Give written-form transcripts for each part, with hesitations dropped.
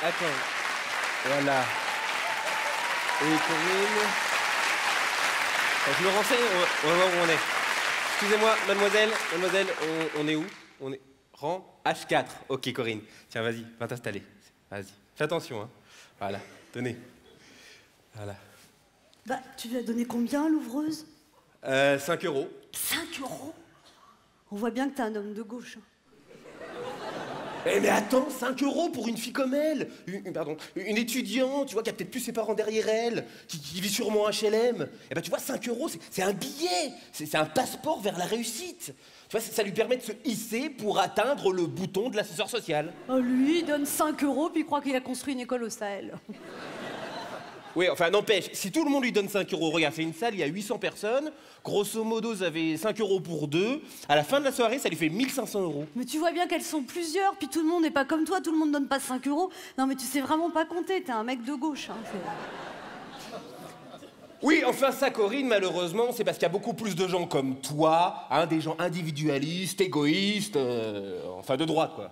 attends. Voilà. Et Corinne... Je me renseigne, on va voir où on est. Excusez-moi, mademoiselle, on est où? On est... Rang H4. Ok, Corinne. Tiens, vas-y, va t'installer. Vas-y. Fais attention, hein. Voilà, tenez. Voilà. Bah, tu lui as donné combien, l'ouvreuse? 5 €. 5 €? On voit bien que t'es un homme de gauche. Eh mais attends, 5 € pour une fille comme elle, une étudiante, tu vois, qui a peut-être plus ses parents derrière elle, qui vit sûrement en HLM. Eh ben tu vois, 5 €, c'est un billet, c'est un passeport vers la réussite. Tu vois, ça lui permet de se hisser pour atteindre le bouton de l'ascenseur social. Oh, lui, il donne 5 € puis il croit qu'il a construit une école au Sahel. Oui, enfin, n'empêche, si tout le monde lui donne 5 €, regarde, c'est une salle, il y a 800 personnes, grosso modo, vous avez 5 € pour deux, à la fin de la soirée, ça lui fait 1500 €. Mais tu vois bien qu'elles sont plusieurs, puis tout le monde n'est pas comme toi, tout le monde donne pas 5 €. Non mais tu sais vraiment pas compter, t'es un mec de gauche. Hein, oui, enfin ça, Corinne, malheureusement, c'est parce qu'il y a beaucoup plus de gens comme toi, hein, des gens individualistes, égoïstes, enfin de droite, quoi.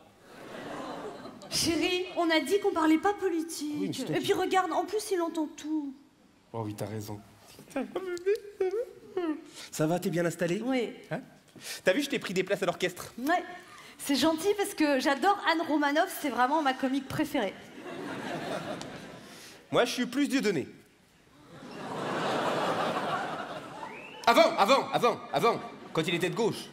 Chérie, on a dit qu'on parlait pas politique. Oui, et puis regarde, en plus il entend tout. Oh oui, t'as raison. Ça va, t'es bien installé? Oui. Hein? T'as vu, je t'ai pris des places à l'orchestre. Ouais. C'est gentil parce que j'adore Anne Romanoff, c'est vraiment ma comique préférée. Moi, je suis plus Dieudonné. Avant, quand il était de gauche.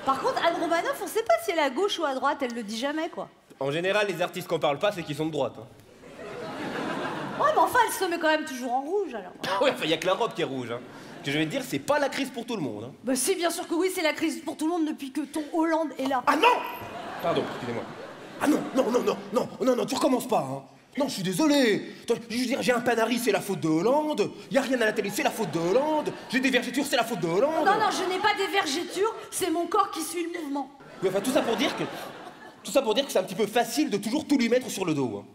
Par contre, Anne Romanoff, on sait pas si elle est à gauche ou à droite, elle le dit jamais, quoi. En général, les artistes qu'on parle pas, c'est qu'ils sont de droite. Hein. Ouais, mais enfin, elle se met quand même toujours en rouge, alors. Ah ouais, enfin, y a que la robe qui est rouge. Hein. Ce que je vais te dire, c'est pas la crise pour tout le monde. Hein. Bah si, bien sûr que oui, c'est la crise pour tout le monde depuis que ton Hollande est là. Ah non! Pardon, excusez-moi. Ah non, tu recommences pas, hein. Non, je suis désolé. Je veux dire, j'ai un panari, c'est la faute de Hollande. Y a rien à la télé, c'est la faute de Hollande. J'ai des vergetures, c'est la faute de Hollande. Non, je n'ai pas des vergetures, c'est mon corps qui suit le mouvement. Oui, enfin, tout ça pour dire que c'est un petit peu facile de toujours tout lui mettre sur le dos. Hein.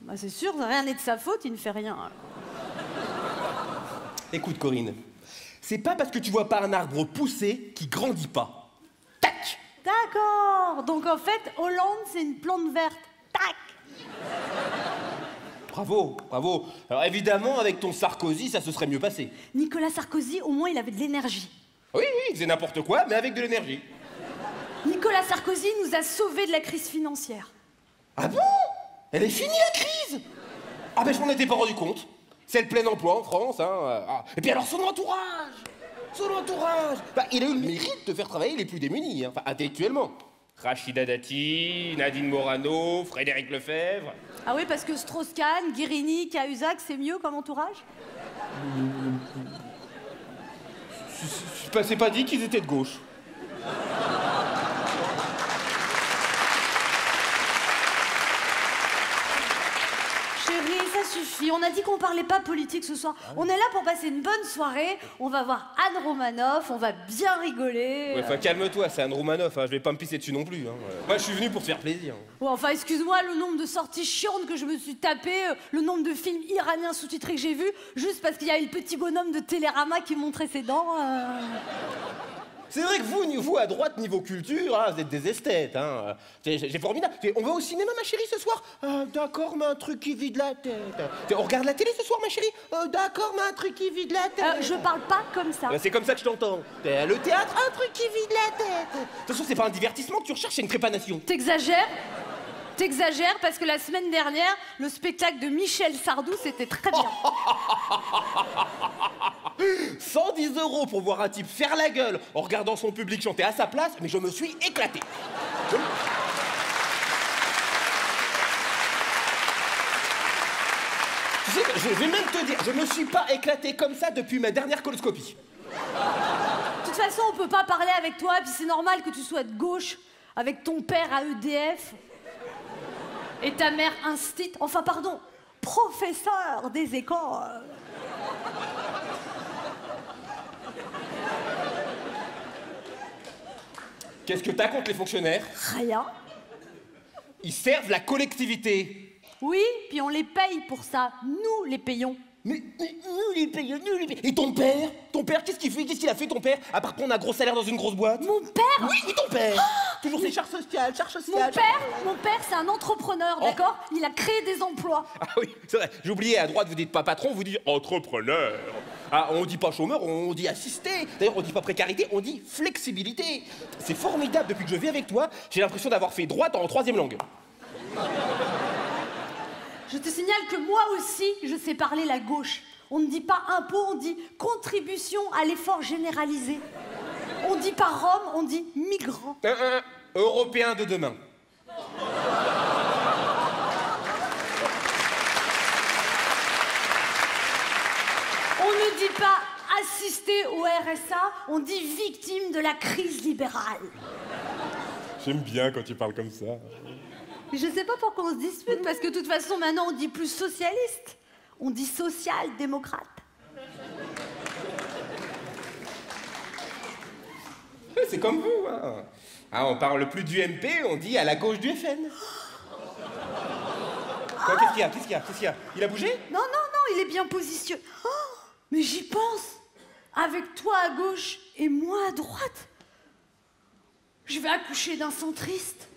Bah c'est sûr, rien n'est de sa faute, il ne fait rien. Écoute, Corinne, c'est pas parce que tu vois pas un arbre pousser qu'il grandit pas. Tac! D'accord. Donc en fait, Hollande, c'est une plante verte. Tac! Bravo. Alors évidemment, avec ton Sarkozy, ça se serait mieux passé. Nicolas Sarkozy, au moins, il avait de l'énergie. Oui, il faisait n'importe quoi, mais avec de l'énergie. Nicolas Sarkozy nous a sauvés de la crise financière. Ah bon? Elle est finie, la crise? Ah ben, je m'en étais pas rendu compte. C'est le plein emploi en France, hein. Et puis alors, son entourage, bah, il a eu le mérite de faire travailler les plus démunis, hein. Enfin, intellectuellement. Rachida Dati, Nadine Morano, Frédéric Lefebvre. Ah oui, parce que Strauss-Kahn, Guérini, Cahuzac, c'est mieux comme entourage? C'est pas dit qu'ils étaient de gauche. Chérie, ça suffit. On a dit qu'on parlait pas politique ce soir. On est là pour passer une bonne soirée. On va voir Anne Romanoff, on va bien rigoler. Ouais, enfin, calme-toi, c'est Anne Romanoff, hein. Je vais pas me pisser dessus non plus. Hein. Moi, je suis venu pour te faire plaisir. Ouais, enfin, excuse-moi, le nombre de sorties chiantes que je me suis tapé, le nombre de films iraniens sous-titrés que j'ai vus, juste parce qu'il y a eu le petit bonhomme de Télérama qui montrait ses dents. C'est vrai que vous, à droite, niveau culture, hein, vous êtes des esthètes. Hein. C'est formidable. On va au cinéma, ma chérie, ce soir? D'accord, mais un truc qui vide la tête. On regarde la télé ce soir, ma chérie? D'accord, mais un truc qui vide la tête. Je parle pas comme ça. C'est comme ça que je t'entends. Le théâtre, un truc qui vide la tête. De toute façon, c'est pas un divertissement que tu recherches, c'est une trépanation. T'exagères parce que la semaine dernière, le spectacle de Michel Sardou, c'était très bien. 110 € pour voir un type faire la gueule en regardant son public chanter à sa place, mais je me suis éclaté. Tu sais, je vais même te dire, je me suis pas éclaté comme ça depuis ma dernière coloscopie. De toute façon, on peut pas parler avec toi, puis c'est normal que tu sois de gauche, avec ton père à EDF et ta mère instit, enfin pardon, professeur des écoles. Qu'est-ce que t'as contre les fonctionnaires? Rien. Ils servent la collectivité. Oui, puis on les paye pour ça. Nous les payons. Mais nul il paye, nul il paye. Et ton père? Ton père, qu'est-ce qu'il fait? Qu'est-ce qu'il a fait ton père? À part prendre un gros salaire dans une grosse boîte? Mon père? Oui, ton père. Toujours ses charges sociales, Mon père, c'est un entrepreneur, d'accord? Il a créé des emplois. Ah oui, c'est vrai. J'ai oublié, à droite, vous dites pas patron, vous dites entrepreneur. Ah, on dit pas chômeur, on dit assisté. D'ailleurs, on dit pas précarité, on dit flexibilité. C'est formidable, depuis que je vis avec toi, j'ai l'impression d'avoir fait droite en 3e langue. Je te signale que moi aussi, je sais parler la gauche. On ne dit pas impôt, on dit contribution à l'effort généralisé. On dit pas Rome, on dit migrant. Européen de demain. On ne dit pas assister au RSA, on dit victime de la crise libérale. J'aime bien quand tu parles comme ça. Mais je sais pas pourquoi on se dispute, parce que de toute façon, maintenant, on dit plus socialiste. On dit social-démocrate. C'est comme vous, hein. Ah, on parle plus du MP, on dit à la gauche du FN. Quoi, qu'est-ce qu'il y a? Il a bougé? Non, il est bien positionné. Oh, mais j'y pense. Avec toi à gauche et moi à droite, je vais accoucher d'un centriste.